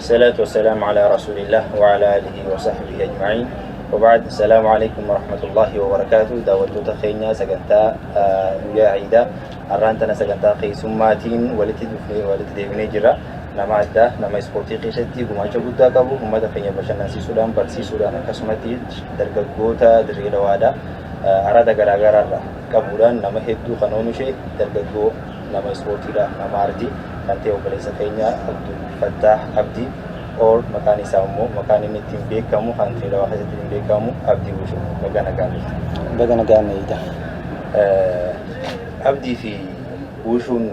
الصلاة والسلام على رسول الله وعلى آله وصحبه أجمعين وبعد السلام عليكم ورحمة الله وبركاته داوتو تخينيا سجنتا يا عيدا أرانتنا سجنتا قيسماتين ولتدفني جرا nama addaa nama ispoortii keessatti gumaacha guddaa qabu uummata keenya bashannansiisuudhaan barsiisuudhaan akkasumatti dargaggoota dirree dawaadhaa arada garaagaraa qabuudhaan nama hedduu kan oomishe dargaggoo nama ispoortiidha nama aartii kan ta'e obboleessa keenya Abdul Fattah Abdii or maqaan isaa immoo maqaan inni ittiin beekamu kan dirree dawaa keessatti ittiin beekamu Abdii Wushuu bagana gaanidha. Abdii fi Wushuun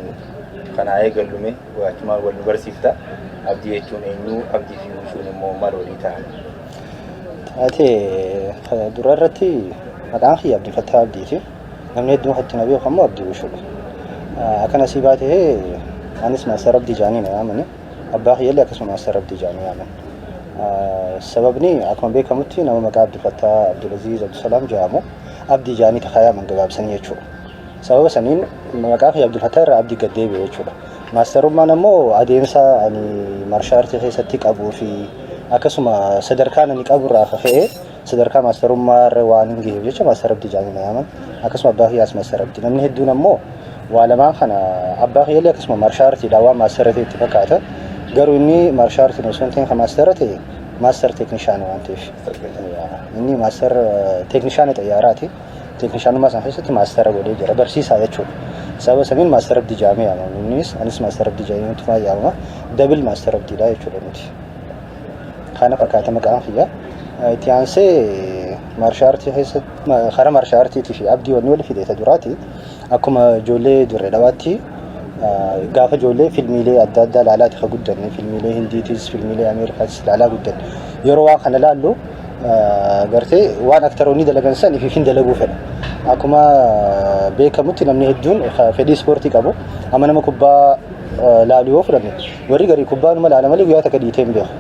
kana eegalume waachuma wal barsiifta Abdii jechuun eenyu Abdii fi Wushuun immoo maal walii ta'an ate dura irratti maqaan kiyya Abdul Fattah Abdiiti namni hedduun hatti na beekamu Abdii Wushuudha akkana si baatee anis Maastar Abdii jaanii na yaamani abbaa kiyyallee akkasuma Maastar Abdii jaanii yaaman sababni akkuma beekamutti nama maqaa Abdul Fattah Abdul Aziz Abdul Salaam jedhamu Abdii jaanii takaayaman gabaabsanii jechuudha sababa saniin maqaa kiyya Abdul Fattah irraa Abdii gad deebi'e jechuudha. Maastarummaan ammoo adeemsa ani marshaartii keessatti qabuu fi akkasuma sadarkaan ani qabu irraa ka'ee sadarkaa maastarummaa irra waan hin gaheef jecha Maastar Abdii jaanii na yaaman akkasuma abbaa kiyyaas Maastar Abdii namni hedduun ammoo waa lamaan kana abbaa kiyyallee akkasuma marshaartiidha waan maastarate itti fakkaata garuu inni marshaartiin osoo hin ta'in kan maastarate maastar teeknishaanii waan ta'eef inni maastar teeknishaanii xayyaaraati. Teeknishaanummaa san keessatti maastara godhee jira barsiisaa jechuudha. Sababa saniin Maastar Abdii jaamee yaamama. Anis Maastar Abdii jaamee tumaa yaamama. Dabil Maastar Abdiidha jechuudha nuti. Kana fakkaata maqaan kiyya. Itti aansee marshaartii keessatti karaa marshaartiitii fi Abdii wanni wal fidee duraati. Akkuma ijoollee dirree dawaatti gaafa ijoollee filmiilee adda addaa ilaalaati ka guddanne filmiilee Hindiitis filmiilee Ameerikaatis ilaalaa guddanne. Yeroo waan kana ilaallu gartee waan aktaroonni dalagan san ifin dalaguu fedha. Akkuma beekamutti namni hedduun fedhii ispoortii qabu amma nama kubbaa laaluu yoo fudhanne warri garii kubbaanuma laala malee guyyaa takka dhiitee hin beeku.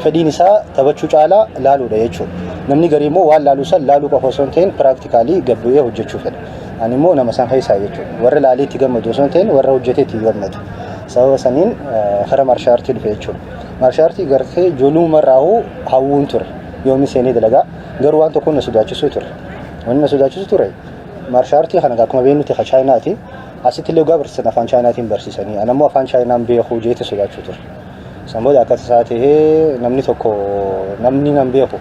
Fedhiin isaa taphachuu caalaa laaluudha jechuudha. Namni garii immoo waan laaluu san laaluu qofa osoo hin ta'in piraaktikaalii gabbu'ee hojjechuu fedha. Ani immoo nama san keessaa jechuudha. Warra laalee itti gammadu osoo hin ta'in warra hojjetee itti gammadu. Sababa saniin karaa marshaartii dhufe jechuudha. Marshaartii gartee ijoollummaarraahuu hawwuun ture. Yoomi seenii dalagaa garuu waan tokko na sodaachisuu ture. Wanni na sodaachisu ture marshaartii kana akkuma beeknutti ka chaayinaati asitti illee barsiisan afaan chaayinaatiin barsiisanii ani ammoo afaan chaayinaan beeku jeetti sodaachuu ture. Sanbooda akka tasaa ta'ee namni tokko namni nan beeku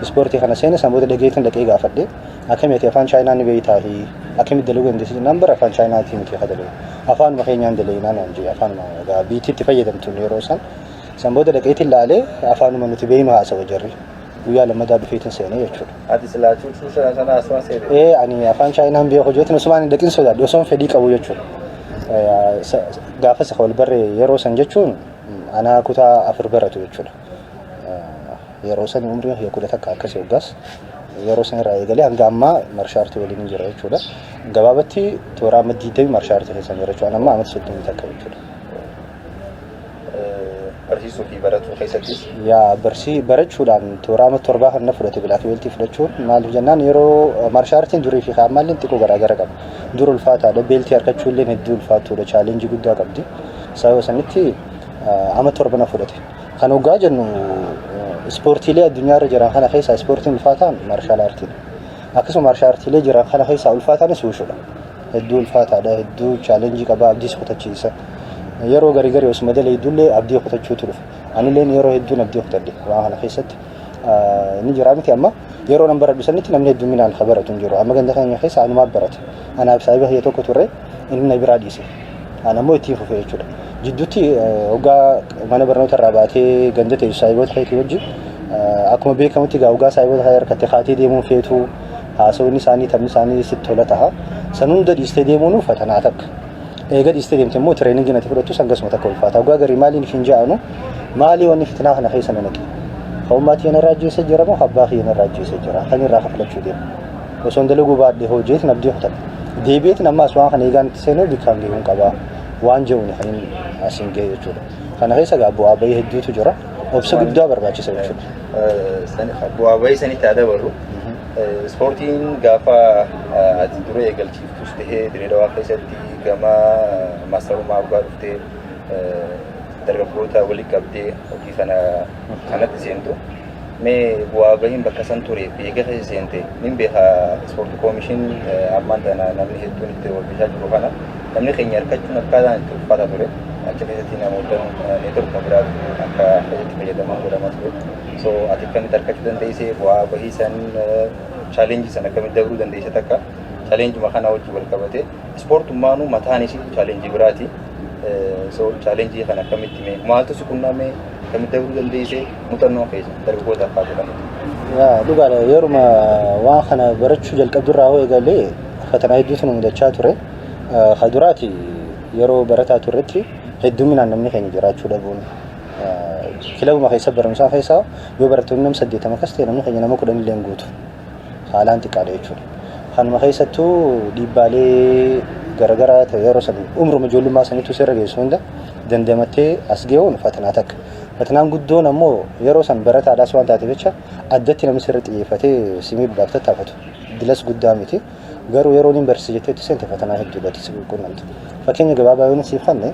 ispoortii kana seene sanbooda dhageetiin dhaqee gaafadhe akkamitti afaan chaayinaan ni beektaa fi akkamitti dalaguu dandeessi nambar afaan chaayinaatiin miti hadalee afaan makeenyaan daleeyinaan onjii afaan biitiitti fayyadamtu yeroo san sanbooda dhageetiin laalee afaanuma nuti beeynu haasawa jarri. Guyyaa lammadaa dhufeetiin seenee jechuudha. Ati silaachuu sana asuma seenee? Ani afaan chaayinaan beeku jeetiin osumaan hin dhaqin sodaadhe osoon fedhii qabu jechuudha. Gaafa isa wal barree yeroo san jechuun anaa kutaa 4 baratu jechuudha. Yeroo san umrii kudha takka akkasii waggaas yeroo san irraa eegalee hanga ammaa marshaartii waliin jira jechuudha. Gabaabatti toora amma 20 marshaartii keessa jira jechuudha. Amma amma 30 takka jechuudha. Barsiisuu fi baratuu keessattis yaa barachuudhaan toora amma 7 kan na fudhate bilaak beeltii fudhachuun maaliif jennaan yeroo marshaartiin durii fi kaammalleen xiqqoo garaagara qaba. Dur ulfaataadha beeltii harkachuullee hedduu ulfaatuudha chaalenjii guddaa qabdi. Sababa sanitti amma 7 na fudhate. Kan hoggaa jennu ispoortiilee addunyaa irra jiran kana keessaa ispoortiin ulfaataan marshaal aartiidha. Akkasuma marshaal aartiilee jiran kana keessaa ulfaataanis Wushuudha. Hedduu ulfaataadha hedduu chaalenjii qaba abdiis kutachiisa. Yeroo garii osuma dalee iddullee abdii kutachuutu dhufe. Anillee yeroo hedduun abdii kutadhe waan kana keessatti ni jira miti amma yeroo nan baradhu sanitti namni hedduminaan baratu hin jiru. Amma ganda keenya keessa anumaa barate. Anaaf saayiba hiyya tokko turre inni na biraa dhiise. Ana immoo ittiin fufee jechuudha. Jidduutti hoggaa mana barnoota irraa baatee ganda ta'e saayiboota keetii wajjin akkuma beekamutti hoggaa saayiboota kee harkattee kaatee deemuun feetu haasawni isaanii taphni isaanii sitti tola ta'a. San hunda dhiistee deemuun uffatanaa takka. Egaa dhiistee deemte immoo tireeningii natti fudhattu sangasuma takka ulfaata. Hoggaa garii maaliin hin jaanu maalii wanni fitinaa kana keessa na naqe. Hawwummaatti yana raajjeessa jira moo abbaa yana raajjeessa jira. Kan irraa filachuu deemu. Osoo dalaguu baadhee hojjeetiin abdii kutan. Deebiitiin ammaas waan kana eegaan itti seenuu bikkaan gahuun qaba. Waan jehuun kan asiin gahe jechuudha. Kana keessa bu'aa bahii hedduutu jira. Obsa guddaa barbaachisa jechuudha. Bu'aa bahii sanitti haa dabarru. Ispoortiin gaafa ati dura eegalchiiftus tahee dirree dawaa keessatti gama maastarummaa abbaa dhuftee dargaggoota waliin qabdee hojii kanatti seentu. Mee bu'aa bahiin bakka san ture eega keessa seente nin beeka ispoortii koomishin ammaan tana namni hedduun itti walbishaa jiru kana namni keenya harkachuun akkaataan itti uffata ture achi keessatti namoota neetworka biraa akka itti fayyadaman godhama ture. So ati akkamitti harkachuu dandeessee bu'aa bahii san chaalenjii san akkamitti dabruu dandeesse takka chaalenjuma kana wajjin wal qabate ispoortummaanuu mataan isii chaalenjii biraati. So chaalenjii kana akkamitti mee maaltu si qunname akkamitti dabruu dandeessee muuxannoo keessa dargaggoota akka godhamu. Dhugaadha yeruma waan kana barachuu jalqabdurraa hoo eegalee fatanaa hedduutu nu mudachaa ture. Duraati yeroo barataa turretti hedduminaan namni keenya jiraachuu dhabuun kilabuma keessa barumsaa keessaa yoo barattoonni nama 80 kas ta'e namni keenya nama 10 illee hin guutu haalaan xiqqaadha jechuudha. Kanuma keessattuu dhiibbaalee garaagaraa ta'e yeroo san umruma ijoollummaa saniitu sirra geessu hunda dandamattee as ga'uun fatanaa takka. Fatanaan guddoon ammoo yeroo san barataadhaas waan taateef jecha addatti namni sirri xiyyeeffatee simii baaf tattaafatu. Dilas guddaa miti. Garuu yeroo inni barsiise jetteetti seente fatanaa hedduu badii qunnamtu. Fakkeenya gabaabaa yoo siif kanne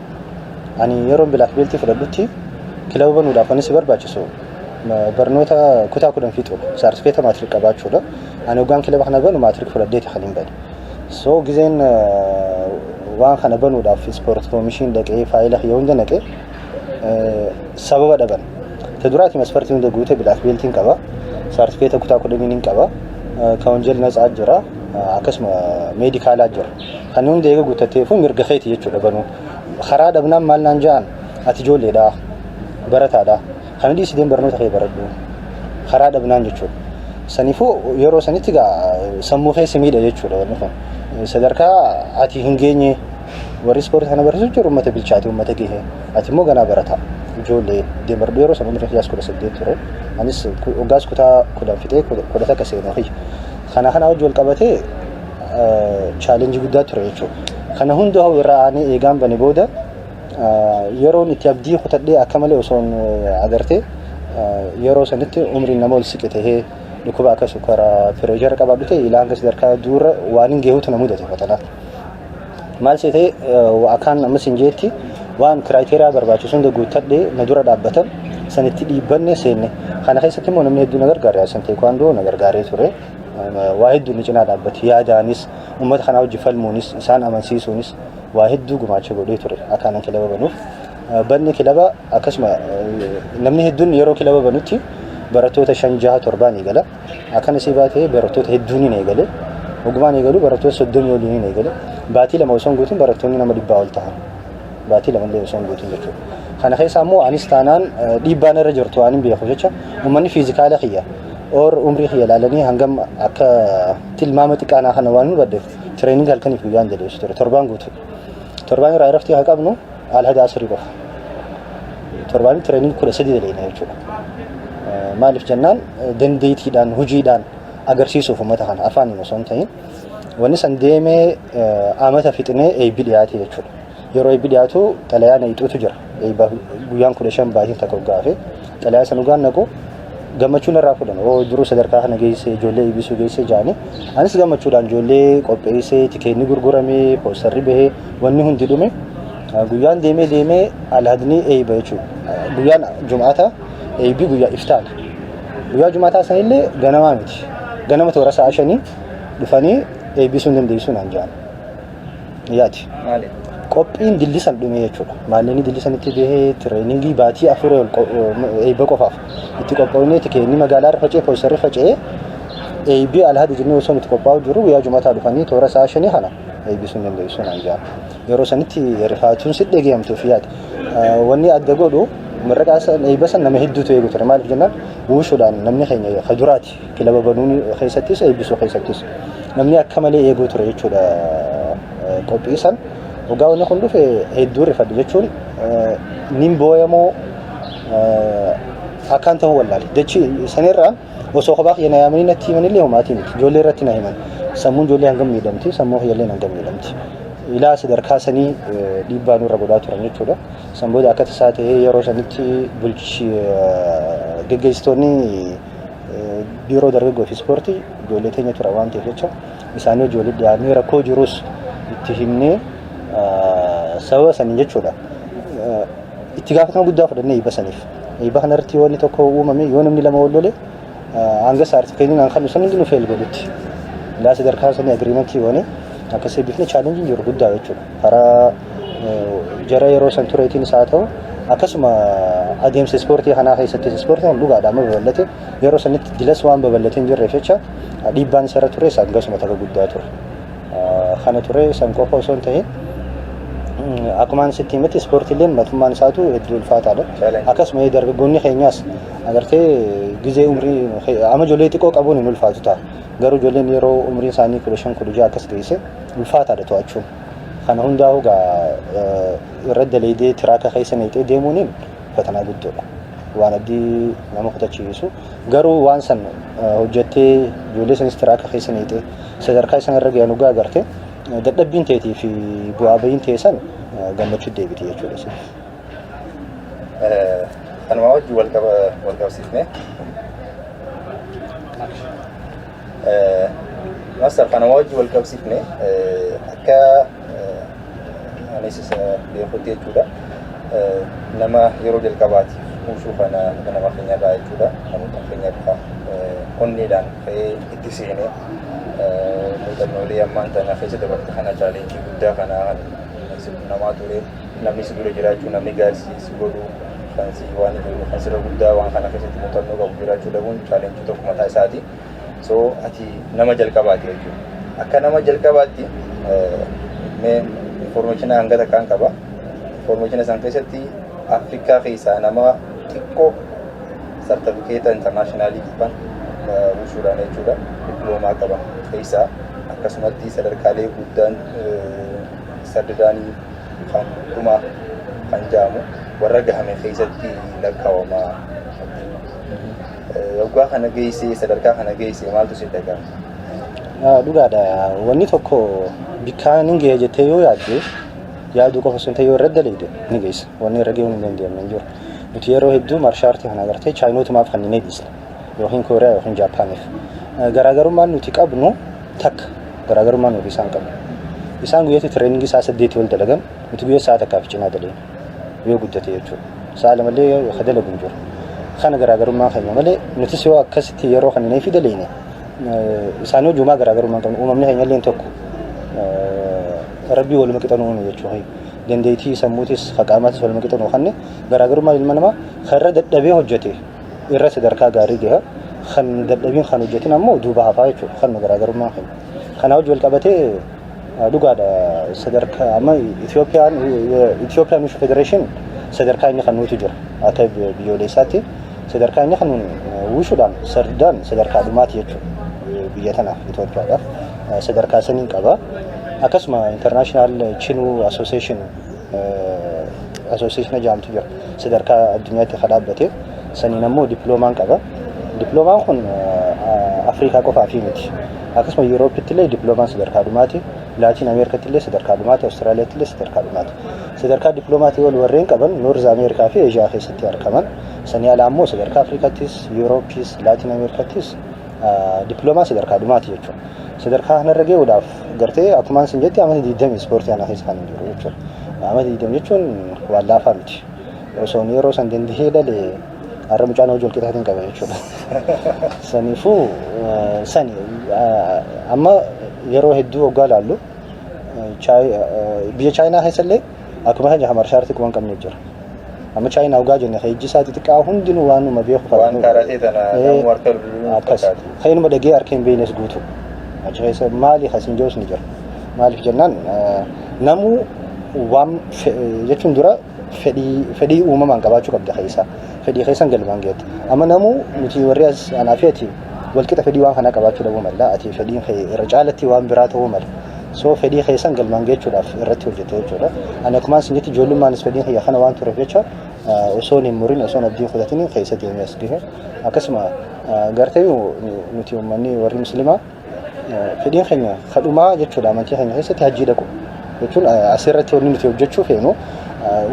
ani yeroo bilaak beeltii fudhadhutti kilaba banuudhaaf ani si barbaachisu barnoota kutaa 10 fixu saartifikeeta maatiriik qabaachuudha. Ani hoggaan kilaba kana banu maatiriik fudhadheeti kan hin badu. So gizeen waan kana banuudhaaf ispoortii koomishin dhaqee faayila yoo hunda naqee sababa dhaban. Ta duraati masfartii hunda guute bilaak beeltiin qaba. Saartifikeeta kutaa 10 hin qaba. Kan wanjeel nasaa jira. Akkasuma meedikaalaa jira. Kan hundi eega guuttateefu mirga keeti jechuudha banuu. Karaa dhabnaan maal naan ja'an ati ijoolleedha barataadha. Kan hundi isideen barnoota kee baradhu. Karaa dhabnaan jechuudha. Saniifuu yeroo sanitti sammuu keessa miidha jechuudha wanni kun. Sadarkaa ati hin geenye warri ispoortii kana barsiisuu jiru uummata bilchaate uummata gahee. Ati immoo ganaa barataa. Ijoollee deemarduu yeroo san umriin kiyyaas 18 ture. Anis waggaas kutaa 10 fixee 10 akka seenuu kiyya. Kana wajjin wal qabatee chaalenjii guddaa ture jechuudha. Kana hunda irraa aanee eegaan bane booda yeroon itti abdii kutadhee akka malee osoo agartee yeroo sanitti umriin nama ol siqe tahee dhukkuba akka sukkaara pireeshara qabaadhu ta'e ilaa hanga sadarkaa dura waan hin gahuutu na mudate fatanaa. Maal seetee akkaan ammas hin jeetti waan kiraayiteriyaa barbaachisu hunda guuttadhee na dura dhaabbatan sanitti dhiibbanne seenne. Kana keessatti immoo namni hedduu na gargaare asan teekwaandoo na gargaaree ture. Waa hedduu ni cinaa dhaabbate yaadaanis uummata kanaa hojii falmuunis isaan amansiisuunis waa hedduu gumaacha godhee ture akkaanan kilaba banuuf. Banni kilaba akkasuma namni hedduun yeroo kilaba banutti barattoota 5-6-7 eegala. Akkana si baatee barattoota hedduun ni eegale. Ogumaan eegalu barattoota 30 waliin ni eegale. Baatii lama osoo guutuun barattoonni nama 100 ol ta'an. Baatii lama illee osoo guutuun jechuudha. Kana keessa immoo anis taanaan dhiibbaan irra jirtu waan hin beeku jecha uummanni fiizikaala kiyya. Or umrii kiyya ilaalanii hangam akka tilmaama xiqqaanaa kana waan nu baddeef tireeningi halkaniif guyyaan jedheessu ture torbaan guutuu. Torbaan irraa irratti haa qabnu alhada asirii qofa. Torbaan tireeningi 13 daleena jechuudha. Maaliif jennaan dandeettiidhaan hojiidhaan agarsiisuuf uummata kana afaaniin osoo hin ta'in wanni san deemee amata fixinee eebbi dhiyaate jechuudha. Yeroo eebbi dhiyaatu xalayaan eeyituutu jira. Guyyaan 15 baatiin takka gaafe xalayaa san dhugaan naqu gammachuun irraa fudhan duruu sadarkaa kana geessee ijoollee eebbisuu geessee jaanii anis gammachuudhaan ijoollee qopheessee tikeenni gurguramee poostarri bahee wanni hundi dhume guyyaan deemee alhadni eebba jechuudha. Guyyaan Jumaata eebbi guyyaa iftaana. Guyyaa Jumaataa sanillee ganamaa miti. Ganama toora sa'a 5 dhufanii eebbisuu dandeessu naan ja'an. Yaati. Maali? Qophiin dillisan dhume jechuudha. Maalleen dillisanitti bahee tireeningii baatii 4 eebba qofaaf itti qophoofnee tikeenni magaalaa irra faca'ee poostarri faca'ee eebbi alhadi jennee osoo itti qophaa'u jiru guyyaa Jumaataa dhufanii toora sa'a 5 kana eebbisuu dandeessu naan ja'an. Yeroo sanitti rifaatuun si dhageeyamtuuf yaadi. Wanni adda godhu marraqaa eebba san nama hedduutu eegu ture. Maaliif jennaan wuushuudhaan namni keenya kaduraati kilaba banuun keessattis eebbisuu keessattis namni akka malee eeguu ture jechuudha qophii san. Waggaa wanni kun dhufe hedduu rifadhu jechuun nin booyamoo akkaan ta'uu wallaale. Dachi sanirraan osoo kophaa kiyya yaamanii natti himanillee homaatii miti. Ijoollee irratti na himan. Sammuun ijoollee hangam miidhamti, sammuu kiyyallee hangam miidhamti. Ilaa sadarkaa sanii dhiibbaa nurra godhaa turan jechuudha. San booda akka tasaa ta'ee yeroo sanitti geggeessitoonni biiroo dargaggoo fi ispoortii ijoollee teenya tura waan ta'eef jecha isaanii ijoollee dhiyaannee rakkoo jirus itti himnee sababa sanii jechuudha. itti gaafatama guddaa fudhannee eebba saniif. Eebba kanarratti wanni tokko uumame yoo namni lama wal lole hanga saartifikeetiin aan kan sun hundi nu feel godhutti. Ilaa sadarkaa sanii agriimentii goone akkasii bifni chaalenjii jiru guddaa jechuudha. Karaa jara yeroo san tureetiin isaa ta'u akkasuma adeemsa ispoortii kanaa keessatti ispoortiin dhugaadhaan babal'ate yeroo sanitti dilas waan babal'atee hin jirreef jecha dhiibbaan isarra ture isaan akkasuma takka guddaa ture. Kana ture san qofa osoo hin ta'in akkuma sitti himatti ispoortiileen matummaan isaatu hedduu ulfaataadha. Akkasuma dargaggoonni keenyaas agartee gizee umrii amma ijoollee xiqqoo qabuun hin ulfaatu ta'a. Garuu ijoolleen yeroo umriin isaanii 15-16 akkas ta'e ulfaataadha to'achuun. Kana hundaa'u irra daleedee tiraaka keessa neexee deemuun fatanaa guddoodha. Waan addii nama kutachiisu garuu waan san hojjettee ijoollee sanis tiraaka keessa neexee sadarkaa isaan irra ga'an dhugaa agarte dadhabbiin ta'eetii fi bu'aa bahiin ta'e san gammachuu deebite jechuudha. Kanuma wajjin wal qabsiifne Master kanuma wajjin wal qabsiifne akka anis beekutti jechuudha. Nama yeroo jalqabaatiif kuusuu kana nama keenyarraa jechuudha. Namoota keenyarraa onneedhaan ka'ee itti seenee muuxannoolee ammaan tana keessa dabarte kana chaalenjii guddaa kana namaa ture namni si dura jiraachuu namni gaarii si godhu kan si waan jiru kan sirra guddaa waan kana keessatti muuxannoo qabu jiraachuu dhabuun chaalenjii tokko mataa isaati. So ati nama jalqabaati jechuudha. Akka nama jalqabaatti mee information hanga takkaan qaba. Information isaan keessatti Afrikaa keessaa nama xiqqoo sartifikeeta intarnaashinaali qaban buusuudhaan jechuudha. Diploomaa qaban keessaa akkasumatti sadarkaalee guddaan sadadaanii kan dhumaa kan jaamu warra gahame keessatti lakkaawama. Waggaa kana geessee sadarkaa kana geessee maaltu si dhagahama? Dhugaadha. Wanni tokko bikkaan hin ga'e jettee yoo yaaddu qofa sun ta'e yoo irra daleede ni geessa. Wanni irra ga'uun hin dandeenye hin jiru. Nuti yeroo hedduu maarshaartii kana agartee chaayinootumaaf kan hin dhiisne yookiin kooriyaa yookiin jaapaaniif. Garaagarummaan nuti qabnu takka garaagarummaan nuti isaan qabnu. Isaan guyyaatti tireeningii isaa 8 ol dalagan nuti guyyaa sa'a takkaaf cinaa daleenya yoo guddate jechuudha. Sa'a lamallee yoo dalagu hin jiru. Kana garaagarummaa keenya malee nuti yoo akkasitti yeroo kan hin fidaleene isaanii hojuumaa garaagarummaa qabnu uumamni keenya illee tokko rabbii waluma qixanuu jechuudha. Dandeettii sammuutis haqaamaatis waluma qixanuu kanne garaagarummaa ilma namaa karra dadhabee hojjete irra sadarkaa gaarii gaha kan dadhabiin kan hojjetin ammoo duuba hafaa jechuudha. Kan garaagarummaa keenya kana hojii wal qabatee dhugaadha sadarkaa amma Itiyoophiyaan Wushu Federeeshin sadarkaa inni kan nuti jira akka biyyoolessaatti sadarkaa inni kan wushuudhaan sardaan sadarkaa dhumaati jechuudha. Biyya tanaaf Itoophiyaadhaaf sadarkaa saniin qaba. Akkasuma international chinuu association jaamtu jira sadarkaa addunyaatti kan dhaabbate saniin ammoo diploomaan qaba. Diploomaan kun Afrikaa qofaaf miti. Akkasuma Yuuroopitti illee diploomaan sadarkaa dhumaati. Laatiin Ameerikaatti illee sadarkaa dhumaati. Awustiraaliyaatti illee sadarkaa dhumaati. Sadarkaa diploomaati wal warreen qaban Noorz Ameerikaa fi Eeshiyaa keessatti argaman. Sanii alaa ammoo sadarkaa Afrikaattis, Yuurooppis, Laatiin Ameerikaattis diploomaa sadarkaa dhumaati jechuudha. Sadarkaa kanarra gahuudhaaf gartee akkuma isin jetti amata 20 ispoortii ana keessa kan jiru jechuudha. Amata 20 jechuun waan laafaa miti. Osoo yeroo san dandahee dhalee har'a mucaan hojii walqixaatiin qaba jechuudha. Saniifuu sani amma yeroo hedduu waggaa laallu biyya Chaayinaa keessallee akkuma kana maarshaartii quban qabnee jira. Amma Chaayinaa waggaa jenne ijji isaa xixiqqaa hundinuu waanuma beeku qabu. Waan karatee tana namu harka lulluun akkas. Kayinuma dhagee harkeen beeynes guutu. Achi keessa maali hasin joos ni jira. Maaliif jennaan namu waan jechuun dura fedhii uumamaan qabaachuu qabda keessa. Fedhii keessan galmaan geetti. Amma namu nuti warri as anaafeeti walqixa fedhii waan kana qabaachuu dhabuu mala. Ati fedhiin irra caalatti waan biraa ta'uu mala. So fedhii keessan galmaan geechuudhaaf irratti hojjete jechuudha. Ani akkuma isin jetti ijoollummaan fedhiin kiyya kana waan tureef jecha osoo hin murin osoo abdiin fudhatin keessa deemee as gahe. Akkasuma gartee nuti uummanni warri musliimaa fedhiin keenya kadhumaa jechuudha amantii keenya keessatti hajjii dhaqu. Jechuun asirratti wanni nuti hojjechuu feenu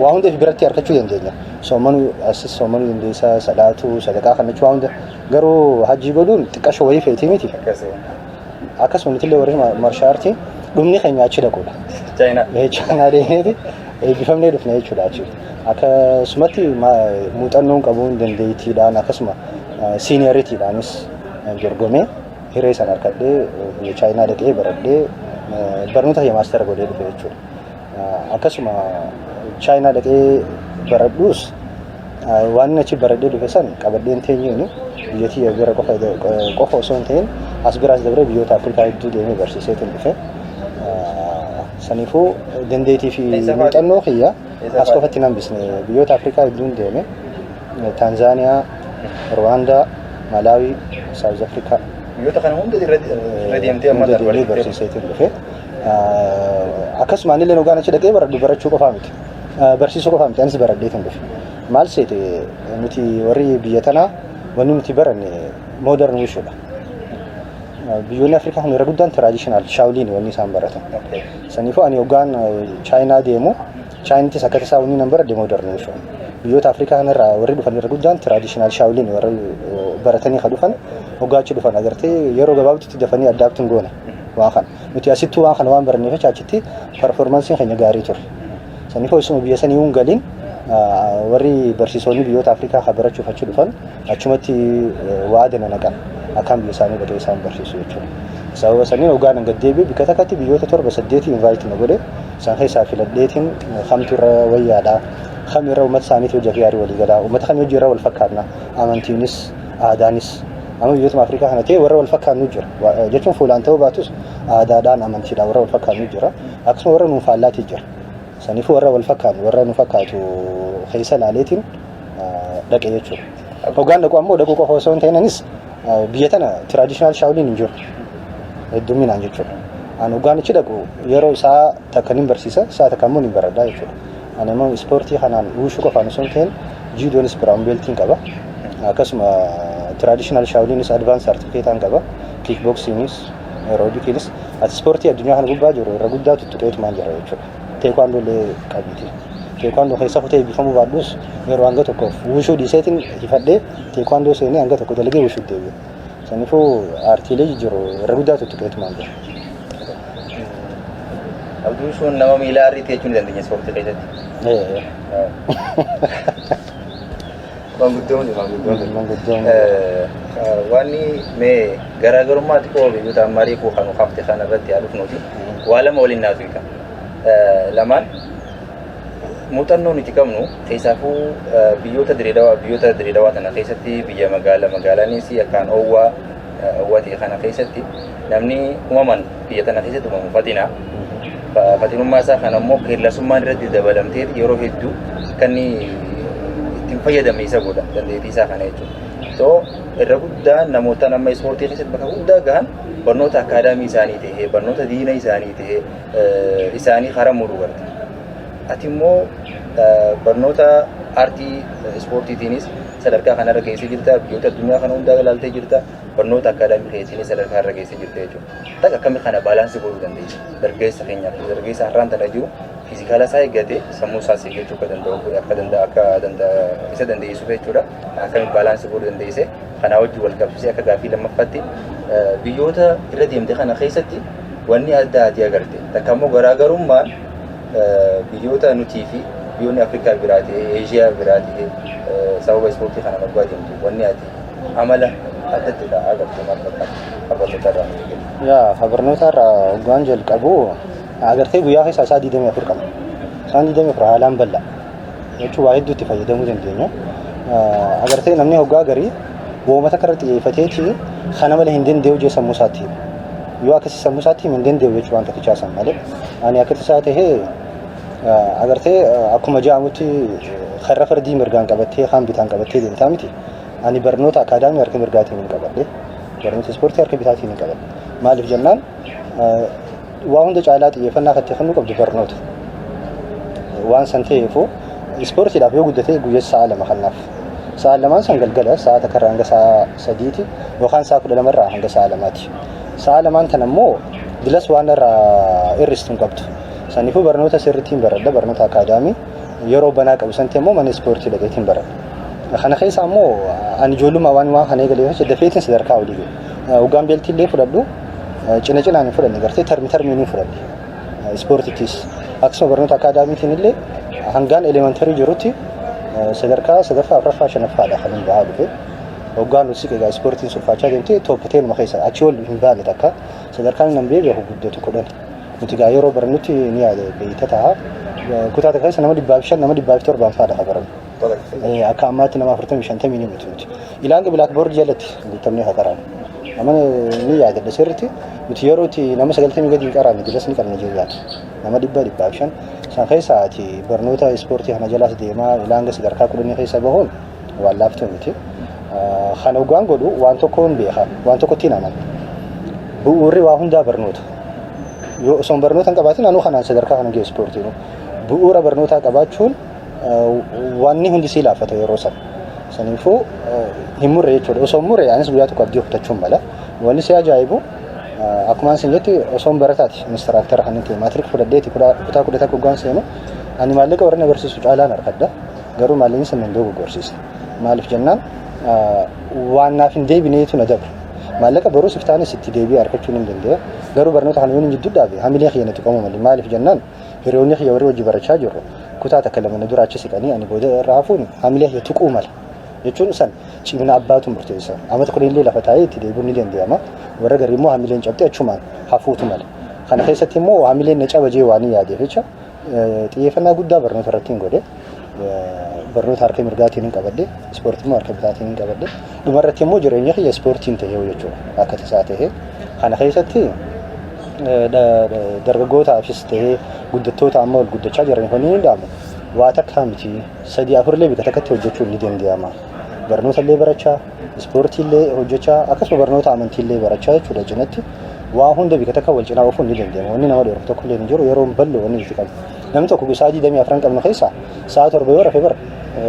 waa hunda biratti argachuu dandeenya. Soomanuu dandeessaa salaatu sadaqaa kan jechuun waa hunda garuu hajjii godhuun xiqqasho wayii feetii miti. Akkasuma nuti illee warri maarshaartii dhumni keenya achi dhaquudha. Chaayinaa deemeeti eebbifamnee dhufne jechuudha achi. Akkasumatti muuxannoon qabuun dandeettiidhaan akkasuma siiniyaaritiidhaanis dorgomee hiree sana harkadhee biyya Chaayinaa dhaqee baradhee barnoota maastara godhee dhufe jechuudha. Akkasuma Chaayinaa dhaqee baradhuus waan achi baradhee dhufe san qabadheen teenyuuni biyyattii bira qofa osoo hin ta'in as biraas dabree biyyoota Afrikaa hedduu deemee barsiiseetiin dhufe. Saniifuu dandeettii fi muuxannoo kiyya as qofatti hin hambisne biyyoota Afrikaa hedduun deeme Taanzaaniyaa, Rwaandaa, Malaawii, Saawuz Afrikaa biyyoota kana hunda irra deemtee amma barsiiseetiin dhufe. Akkasuma anillee ogaan achi dhaqee barachuu qofaa miti. Barsiisuu qofaa miti anis baradheetiin dhufe. Maal seete nuti warri biyya tanaa wanni nuti baranne modern wishuudha. Biyyoonni Afrikaa kun irra guddaan traditional shaawliin wanni isaan baratan. Saniifuu ani ogaan Chaayinaa deemu Chaayinittis akka tasaa wanni nan baradhe modern wishuudha. Biyyoota Afrikaa kanarraa warri dhufan irra guddaan traditional shaawliin warri baratanii ka dhufan hogaachi dhufan agartee yeroo gabaabduutti dafanii addaabtuun goone waan kana. Nuti asittuu waan kana waan baranneef achitti performansiin keenya gaarii ture. Saniifuu isuma biyya sanii hin galiin warri barsiisonni biyyoota Afrikaa ka barachuuf achi dhufan achumatti waadana naqan akkam biyya isaanii dhaqee isaan barsiisu jechuudha. Sababa saniin ogaan gad deebi'ee bikka takkatti biyyoota 7-8 invite na godhe isaan keessaa filadheetiin kamtu irra wayyaadhaa kam irra uummata isaaniitii hojii gaarii walii galaa uummata kamii hojii irra wal fakkaatna amantiinis aadaanis amma biyyoota Afrikaa kana ta'e warra wal fakkaannu jira jechuun fuulaan ta'uu baatus aadaadhaan amantiidhaan warra wal fakkaannu jira akkasuma warra nuun faallaatii jira. Saniifuu warra wal fakkaatu warra nu fakkaatu keessa laaleetiin dhaqe jechuudha. Ogaan dhaqu ammoo dhaqu qofa osoo hin ta'inanis biyya tana traditional shaawliin hin jiru hedduminaan jechuudha. Ani ogaan achi dhaqu yeroo isaa takka nin barsiisa isaa takka ammoo nin baradhaa jechuudha. Ani immoo ispoortii kanaan wushuu qofaan osoo hin ta'in jiidoonis biraawun beeltiin qaba. Akkasuma traditional shaawliinis advance certificate qaba. Kickboxiinis aerobikiinis ati ispoortii addunyaa kana gubbaa jiru irra guddaa tuttuqeetumaan jira jechuudha. Teekwaandoo illee qabiti. Teekwaandoo keessa futee eebbifamuu baadhus yeroo hanga tokkoof wushuu dhiiseetiin hifadhee teekwaandoo seenee hanga tokko dalagee wushuu deebi'e. Saniifuu aartiilee jiru irra guddaa tuttuqeetumaan jira. Abduu sun nama miilaa arriitii jechuun ni dandeenya ispoortii keessatti. Manguddoon. Wanni mee garaagarummaa xiqqoo biyyoota ammarii koo kan hafte kana irratti yaaduuf nuti waa lama waliin naasuu hiika. Lamaan muuxannoo nuti qabnu keessaafuu biyyoota Direedawaa tana keessatti biyya magaalaanis akkaan oowwaa ta'e kana keessatti namni uumaman biyya tana keessatti uumamu fatina. Fatinummaa isaa kana immoo qeellasummaan irratti dabalamtee yeroo hedduu kan ittiin fayyadame isa godha dandeettii isaa kana jechuudha. So irra guddaa namoota nama ispoortii keessatti bakka guddaa gahan barnoota akaadaamii isaanii ta'ee barnoota diina isaanii ta'ee isaanii karaa muruu garte. Ati immoo barnoota aartii ispoortiitiinis sadarkaa kanarra geessee jirta biyyoota addunyaa kana hundaa ilaaltee jirta barnoota akaadaamii keessatti sadarkaa irra geessee jirta jechuudha. Takka akkamii kana baalaansii godhuu dandeessa dargaggeessa keenyaaf dargaggeessa har'aan tana jiru fiizikaala isaa eeggatee sammuu isaas eeggachuu akka isa dandeessuuf jechuudha. Akkamiin baalaansii godhuu dandeesse kanaa wajjin wal qabsiisee akka gaaffii lammaffaatti biyyoota irra deemte kana keessatti wanni adda addaa agarte takka immoo garaagarummaan biyyoota nutii fi biyyoonni Afrikaa biraa ta'e Eeshiyaa biraa ta'e sababa ispoortii kana waggaa deemtu wanni ati amala addatti agarte maal fakkaata barnoota irraa hoggaan jalqabu agartee guyyaa keessaa isaa 24 qaba. Isaan 24 haalaan bal'aa jechuun waa hedduutti fayyadamuu dandeenya. Agartee namni hoggaa garii woomata kana xiyyeeffateeti kana malee hin danda'u jee sammuu isaatti yoo akkasii sammuu isaatti hin danda'u jechuun waan tokkichaa san malee ani akka tasaa tahee agartee akkuma jaamutti karra fardii mirgaan qabattee kaan bitaan qabattee deemtaa miti. Ani barnoota akaadaamii harka mirgaatiin hin qabadhe barnoota ispoortii harka bitaatiin hin qabadhe maaliif jennaan waa hunda caalaa xiyyeeffannaa kan kennu qabdu barnoota waan san ta'eefuu ispoortiidhaaf yoo guddatee guyyaa sa'a lama kannaaf sa'a lamaan san galgala sa'a takkarraa hanga sa'a sadiiti yookaan sa'a 12 irraa hanga sa'a lamaati. Sa'a lamaan tan ammoo dilas waan irraa hir'istuun qabdu. Saniifuu barnoota sirriitiin baradha barnoota akaadaamii yeroo banaa qabu santi ammoo mana ispoortii dhaqeetiin baradha. Kana keessa ammoo ani ijoollummaa waan kana eegalee dafeetiin sadarkaa olii gahe. Hoggaan beeltii illee fudhadhu cina cinaan hin fudhanne gartee tarmii ni fudhadhe. Ispoortiittis akkasuma barnoota akaadaamiitiin illee hangaan elementarii jirutti sadarkaa sadaffaa afuraffaa shanaffaadha kan hin bahaa dhufe. Hoggaan nuti egaa ispoortiin sulfaachaa deemtee tooppateen ma keessa achi ol hin baane takka sadarkaan nan beeku guddatu kudhan. Nuti egaa yeroo barannutti ni yaada beeyta ta'a. Kutaa takka keessa nama 500 nama 700 faadha qabaran. Akka ammaatti nama 40-50 ni mutu nuti. Ilaan blackboard jalatti guutamnee haqaraan. Amma ni yaada sirriitti nuti yeroo itti nama 90 gadi qaraame dilas ni qabna jira. Nama 100-500 san keessa ati barnoota ispoortii kana jalaas deemaa ilaan sadarkaa kudhanii keessa bahuun waan laaftuu miti. Kan hoggaan godhu waan tokkoon beekaa waan tokkotti naman bu'uurri waa hundaa barnoota yoo osoo barnoota hin qabaatin anuu kanaan sadarkaa kana ga'e ispoortiin bu'uura barnootaa qabaachuun wanni hundi sii laafata yeroo saniifuu hin murre jechuudha osoo murre anis guyyaa tokko abdii kutachuun mala wanni si ajaa'ibu akkumaan sin jetti osoo barataati inistiraakteera kan ta'e maatiriik fudhadheeti kutaa 10 hoggaan seenu ani maallaqa warreen agarsiisu caalaan harkadha garuu maallaqni sun hin dogoggorsiisa maaliif jennaan waan naaf hin deebineetu na dabra maallaqa baruu siftaanis itti deebi'ee argachuun hin danda'a garuu barnoota kana yoon jidduu dhaabe hamilee kiyya natti qabu malee maaliif jennaan hiriyoonni kiyya warri wajji barachaa jirru kutaa takka lama na dura achi siqanii ani booda irraa hafuun hamilee kiyya tuquu mala jechuun san cimina abbaatu murteessa amma tokko illee lafa taa'ee itti deebi'uun ni danda'ama warra garii immoo hamileen cabxee achumaan hafuutu mala kana keessatti immoo hamileen na cabajee waan yaadeef jecha xiyyeeffannaa guddaa barnoota irratti hin godhe barnoota harka mirgaatiin hin qabadde ispoortii immoo harka bitaatiin hin qabadde dhumarratti immoo jireenya kiyya ispoortiin ta'ee jechuudha akka tasaa ta'ee kana keessatti dargaggootaafis ta'ee guddattoota amma ol guddachaa jiran kun ni dhaamu waa takka miti 3-4 illee bika takkatti hojjechuun ni danda'ama barnoota illee barachaa ispoortii illee hojjechaa akkasuma barnoota amantii illee barachaa jechuudha cinatti waa hunda bika takka wal cinaa ofuun ni danda'ama wanni nama dheeru tokko illee hin jiru yeroo ballo wanni itti qabu namni tokko sa'aatii 24 qabnu keessa sa'a 7 yoo rafe bara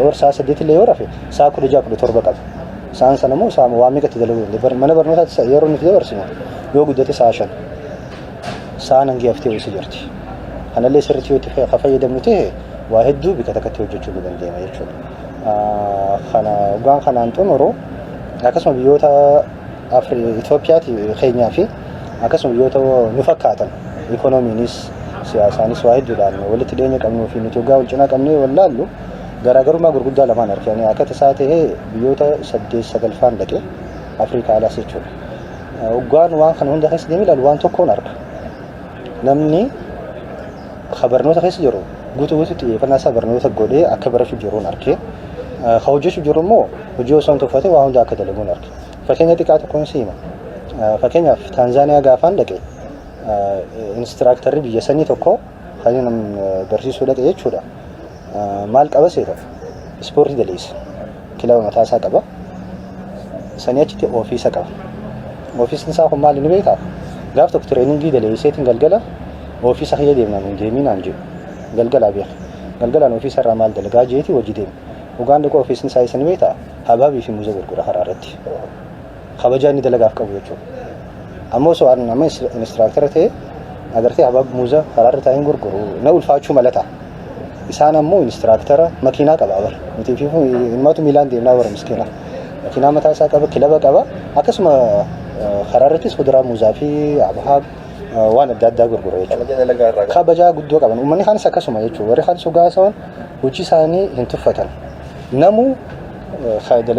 warra sa'a 8 illee yoo rafe sa'a 16-17 qaba sa'aan sana immoo sa'a waa meeqatti dalagu mana barnootaatti yeroo nuti dabarsinu yoo guddate sa'a 5 sa'aan hangi haftee wayisa jirti kanallee sirriitti yoo itti fayyadamnu ta'e waa hedduu bika takkatti hojjechuu ni dandeenya jechuudha kana hoggaan kanaan xumuru akkasuma biyyoota Itoophiyaati keenyaa fi akkasuma biyyoota nu fakkaatan ikoonomiinis siyaasaanis waa hedduudhaan walitti dhiyeenya qabnuu fi nuti hoggaa wal cinaa qabnee wallaallu garaagarummaa gurguddaa lamaan arganii akka tasaa ta'ee biyyoota 8-9 dhaqee Afrikaa alaas jechuudha. Hoggaan waan kana hunda keessa deemee ilaalu waan tokkoon arga. Namni barnoota keessa jiru guutuu xiyyeeffannaa isaa barnoota godhee akka barachuu jiruun argee hojjechuu jiru immoo hojii osoo hin tuffatee waa hunda akka dalaguun arge. Fakkeenya xiqqaa tokkoon siima. Fakkeenyaaf Taanzaaniyaa gaafaan dhaqee inistiraaktarri biyya sanii tokko kan barsiisuu dhaqe jechuudha. Maal qaba seeta? Ispoortii daleessa. Kilaba mataa isaa qaba. Sanii achitti ofiisa qaba. Ofiisni isaa kun maal inni beekaa? Gaaf tokko tireeningii daleesseetiin galgala ofiisa kiyya deemnaan hin deeminaan jedhu. Galgalaa beeka. Galgalaan ofiisa irraa maal dalagaa jeeti hojii deema. Hoggaan dhaqoo ofiisni isaa isa ni beektaa? Habaabii fi muuza gurgura karaa irratti. Kabajaa inni dalagaaf qabu jechuudha. Ammoo osoo nama inistiraakteera ta'e agartee habaab muuza karaa irra taa'een gurguru na ulfaachuu malata. Isaan ammoo inistiraakteera makiinaa qaba bara. Nuti fi ilmaatu miilaan deemnaa bara miskiina. Makiinaa mataa isaa qaba, kilaba qaba. Akkasuma karaa irrattis kuduraa muuzaa fi habaab waan adda addaa gurgura jechuudha. Kabajaa guddoo qaban. Uummanni kaanis akkasuma jechuudha. Warri kaanis hogaasawan hojii isaanii hin tuffatan. Namuu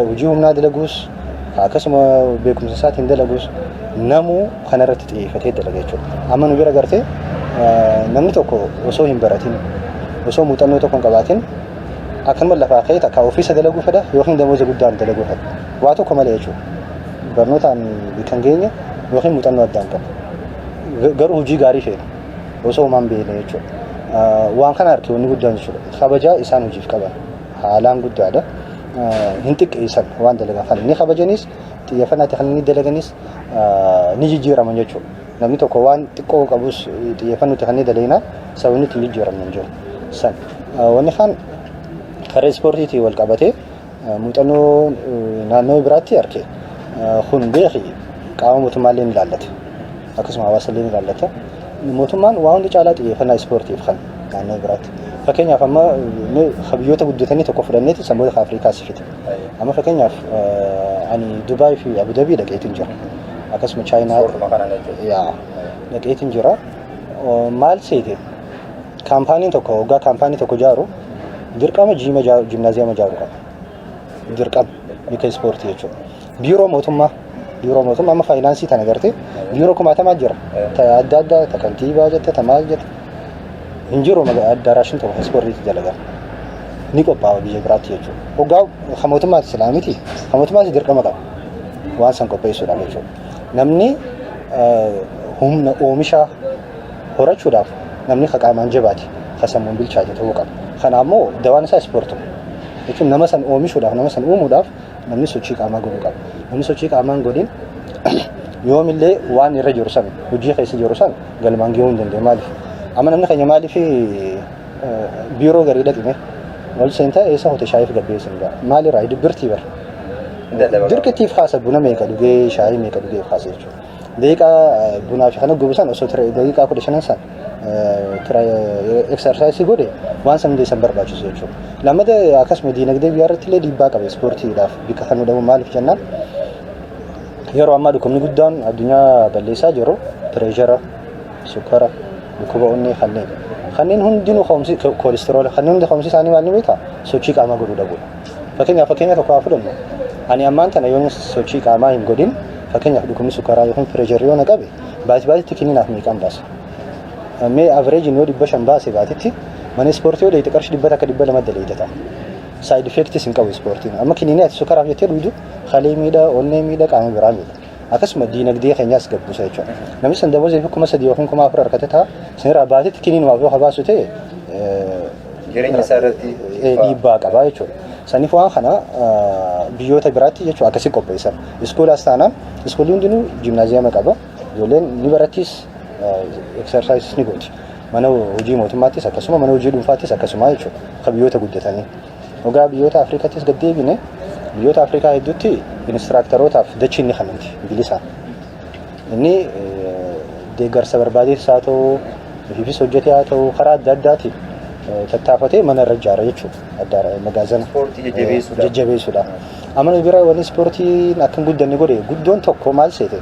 hojii humnaa dalaguus akkasuma beekumsa isaatiin dalaguus namuu kanarratti xiyyeeffatee dalaga jechuudha. Amma nu bira gartee namni tokko osoo hin baratin osoo muuxannoo tokko hin qabaatin akkanuma lafaa ka'ee takka ofiisa dalaguu fedha yookiin damooza guddaan dalaguu fedha. Waa tokko malee jechuudha. Barnootaan kan geenye yookiin muuxannoo addaan qabu. Garuu hojii gaarii fedha osoo uumaan beekne jechuudha. Waan kana argee wanni guddaan jechuudha. Kabajaa isaan hojiif qaban haalaan guddaadha. Hin xiqqeessan waan dalagaa kan inni kabajanis xiyyeeffannaatti kan inni dalaganis ni jijjiiraman jechuudha. Namni tokko waan xiqqoo qabus xiyyeeffannootti kan inni dalaginaa sababni itti jijjiiraman jiru. San wanni kaan karaa ispoortiitiin wal qabatee muuxannoo naannoo biraatti arge kun beeki qaama mootummaallee ni ilaallata. Akkasuma hawaasallee ni ilaallata. Mootummaan waa hundi caalaa xiyyeeffannaa ispoortiif kan naannoo biraatti. Fakkeenyaaf amma biyyoota guddatanii tokko fudhanneeti saboota Afrikaas fite. Amma fakkeenyaaf ani Dubaay fi Abu Dhabii dhaqeetiin jira. Akkasuma Chaayinaa dhaqeetiin jira. Maal seete kaampaaniin tokko hoggaa kaampaanii tokko ijaaru dirqama jiimnaaziyeema ijaaruu qaba. Dirqama bika ispoortii jechuudha. Biiroo mootummaa amma faayinaansii tana agartee biiroo kumaatamaa jira. Ta adda addaa ta kantiibaa jette ta maal jette hin jiru addaaraashin tokko ispoortiitti dalagaa. Ni qophaa'a biyya biraatti jechuudha. Hoggaa mootummaati islaamiti mootummaati dirqama qaba. Waan san qopheessuudhaaf jechuudha. Namni humna oomishaa horachuudhaaf namni qaamaan jabaate sammuun bilchaate ta'uu qaba. Kanaafuu dawaan isaa ispoortii. Jechuun nama san oomishuudhaaf nama san uumuudhaaf namni sochii qaamaa godhuu qaba. Namni sochii qaamaan godhin yoomillee waan irra jiru san hojii keessa jiru san galmaan gahuu hin danda'u maaliif? Amma namni keenya maaliif biiroo garii dhaqime wal seentaa eessa hote shaayiif gabbeessin gaa maalirraa dibbirtii bara. Dirqitiif haasa buna meeqa dhugee shaayii meeqa dhugee haasa jechuudha. Daqiiqaa bunaa fi kana gubusan osoo daqiiqaa 15 san exersaayisii godhe waan san hundeessan barbaachisu jechuudha. Lamada akkasuma diinagdee biyya irratti illee dhiibbaa qaba ispoortiidhaaf bika kan jedhamu maaliif jennaan yeroo ammaa dhukkubni guddaan addunyaa balleessaa jiru pireeshara, sukkara, dhukkuba onnee kanneen hundinuu koolisteroola kanneen hundi ka'umsi isaanii maal ni beekaa sochii qaamaa godhuu dhabuudha. Fakkeenya tokko haa fudhannu ani ammaan tana yoon sochii qaamaa hin godhin fakkeenyaaf dhukkubni sukkaraa yookiin pireesharii yoo na qabe baatitti kiniinaaf meeqaan baasa. Mee averejin yoo 500 baase baatitti mana ispoortii yoo deeyite qarshii 100 akka 200 daleedata. Side effects hin qabu ispoortiin. Amma kiniinii ati sukkaraaf jettee dhuudu kalee miidhaa, onnee miidhaa, qaama biraa miidha. Akkasuma diinagdee keenyaas gabbuusa jechuudha. Namni san dabalatee 3,000 yookiin 4,000 harkate ta'a. Sinirraa baatitti kiniinumaaf yoo habaasu ta'e jireenya isaa irratti dhiibbaa qaba jechuudha. Saniif waan kana biyyoota biraatti jechuudha akkasii qopheessan. Iskoolaas taanaan iskoolli hundinuu jiimnaaziyeema qaba. Ijoolleen ni barattis exersaayisii ni gooti. Mana hojii mootummaattis akkasuma mana hojii dhuunfaattis akkasuma jechuudha. Kan biyyoota guddatanii. Hoggaa biyyoota Afrikaattis gad deebine biyyoota Afrikaa hedduutti inistiraaktarootaaf dachii inni kennamti bilisaan. Inni deeggarsa barbaadees haa ta'u, ofiifis hojjetee haa ta'u karaa adda addaatiin tattaafatee mana irra ijaara jechuudha. Magaazana jajjabeessuudhaaf. Amma bira wanni ispoortiin akka hin guddanne godhe guddoon tokko maal seete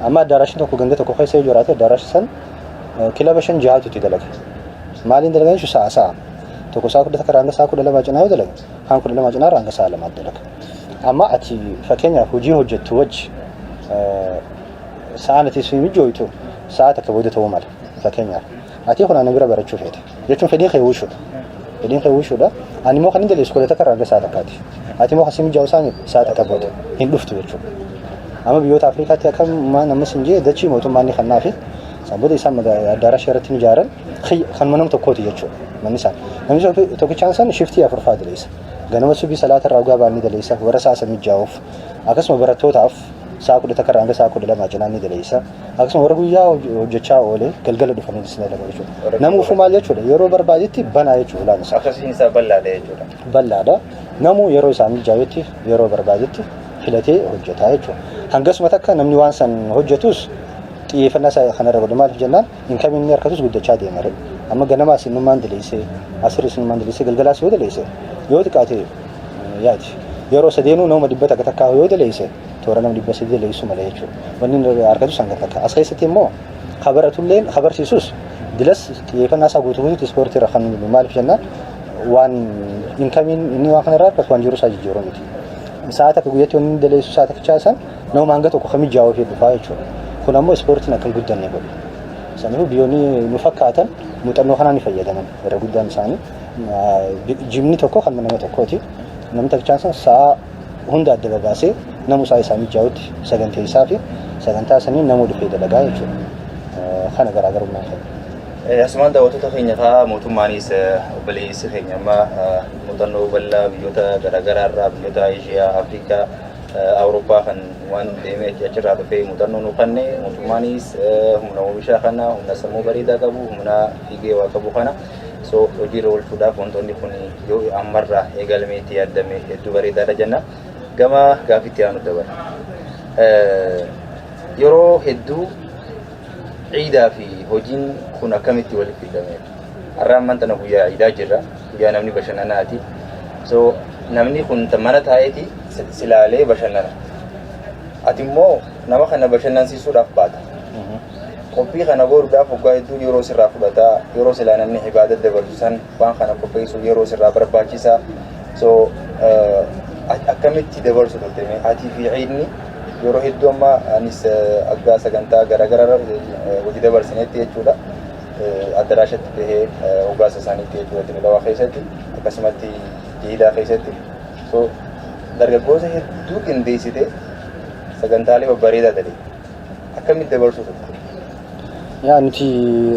amma addaaraashin tokko ganda tokko keessa yoo jiraate addaaraashi san kilaba 5-6 itti dalaga. Maaliin dalagan jechuun sa'a tokko sa'a 10 akka hanga sa'a 12 cinaa yoo dalaga kan 12 cinaa hanga sa'a 2 dalaga. Amma ati fakkeenyaaf hojii hojjettu wajji sa'a ati sun mijooytu sa'a takka booda ta'uu mala fakkeenyaaf ati kun ana bira barachuu feete jechuun fedhiin kee wuushuudha. Ani immoo kan hin dalee iskoolaa takka hanga sa'a takkaati. Ati immoo kasii mijaa'u isaanii sa'a takka booda hin dhuftu jechuudha. Amma biyyoota Afrikaatti akka namnis hin jee dachii mootummaan ni kannaa fi sababoota isaan addaaraashii irratti ijaaran kan nama tokkooti jechuudha. Manni isaan namni tokkichaan san shiftii 4 fa'aa daleessa. Ganama subii salaata irraa ugaa baanii daleessa warra sa'a san mijaa'uuf akkasuma barattootaaf sa'a 10 takka hanga sa'a 12 cinaan ni daleessa. Akkasuma warra guyyaa hojjechaa oolee galgala dhufanii ni dalagu jechuudha. Namuufu maal jechuudha yeroo barbaadetti banaa jechuudha laata isaa. akkasiin isaa bal'aadha jechuudha. Bal'aadha. Namuu yeroo isaa mijaa'etti yeroo barbaadetti filatee hojjetaa jechuudha. Hangasuma takka namni waan san hojjetus xiyyeeffannaa isaa kanarra godhu maaliif jennaan inkamii inni harkatus guddachaa deema. Amma ganama sinummaan daleessee asirii sinummaan daleessee galgalaas yoo daleesse yoo xiqqaate yaati yeroo sadeenuu nama 100 akka takkaa yoo daleesse toora nama 100 daleessu malee jechuudha. Wanni inni harkatus hanga takka as keessatti immoo habaratulleen habarsiisus dilas xiyyeeffannaa isaa guutuutti ispoortii irra kan maaliif jennaan waan inkamiin inni waan kanarraa harkatu waan jiru isaa jijjiiruu miti. Sa'a takka guyyatti wanni daleessu sa'a takka chaasan nama hanga tokko kan mijaa'uu fi dhufaa jechuudha. Kun ammoo ispoortiin akka hin guddanne godhu. Saniifuu biyyoonni nu fakkaatan muuxannoo kanaan ni fayyadaman irra guddaan isaanii. Jimni tokko kan nama tokkooti. Namni tokkichaan san sa'a hunda adda babaasee namu sa'a isaa mijaa'utti sagantee isaa fi sagantaa sanii namuu dhufee dalagaa jechuudha. Kana garaagarummaa qabu. Asumaan daawwattoota keenya fa'aa mootummaanis obboleessi keenya amma muuxannoo bal'aa biyyoota garaagaraa irraa biyyoota Eeshiyaa, Afrikaa, Awurooppaa kan waan deemee achirraa dhufee muuxannoo nu kenne mootummaanis humna oomishaa kana humna sammuu bareedaa qabu humna fiigee waa qabu kana so hojiirra oolchuudhaaf wantoonni kun yoo ammarraa eegalmeetti yaadame hedduu bareedaadha jenna. Gama gaaffiitti aanu dabala. Yeroo hedduu ciidaa fi hojiin kun akkamitti walitti hidhamee har'aan mantana guyyaa ciidaa jirra guyyaa namni bashannanaati so namni kun mana taa'eeti silaalee bashannana ati immoo nama kana bashannansiisuudhaaf baata qophii kana godhuudhaaf waggaa hedduu yeroo sirraa fudhataa yeroo silaa namni ibaadata dabarsu san waan kana qopheessuuf yeroo sirraa barbaachisaa so akkamitti dabarsu turte atii fi ciidni yeroo hedduu amma anis aggaa sagantaa garaagaraa hojii dabarsinetti jechuudha addaraashatti bahee hoggaasa isaaniitti jechuudha Dilawaa keessatti akkasumatti Jiidaa keessatti so dargaggoota hedduu qindeessite sagantaalee babbareedaa ta'e akkamitti dabarsu turte? Yaa nuti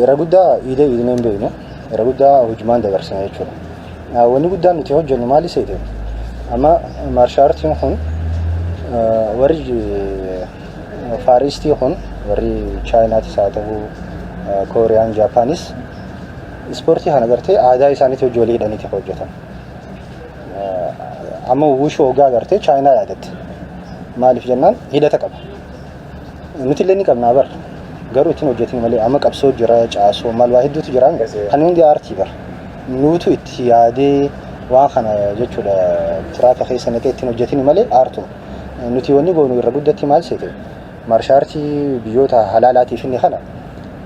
irra guddaa iidee iidineen beeknu irra guddaa hojimaan dabarsina jechuudha. Wanni guddaan nuti hojjennu maali seete amma maarshaartiin kun warri faaristii kun warri chaayinaatis haa ta'u kooriyaan jaapaanis ispoortii kana gartee aadaa isaaniitti hojii walii hidhaniiti hojjetan. Amma wushuu hoggaa gartee chaayinaa yaadatte maaliif jennaan hidhata qaba. Nuti illee ni qabnaa bara garuu ittiin hojjetin malee amma qabsoo jira caasoo maal waa hedduutu jira kan hundi aartii bara nuutu itti yaadee waan kana jechuudha tiraaka keessa naqee ittiin hojjetin malee aartuma nuti wanni goonu irra guddatti maal seete maarshaartii biyyoota halaalaatiif inni kana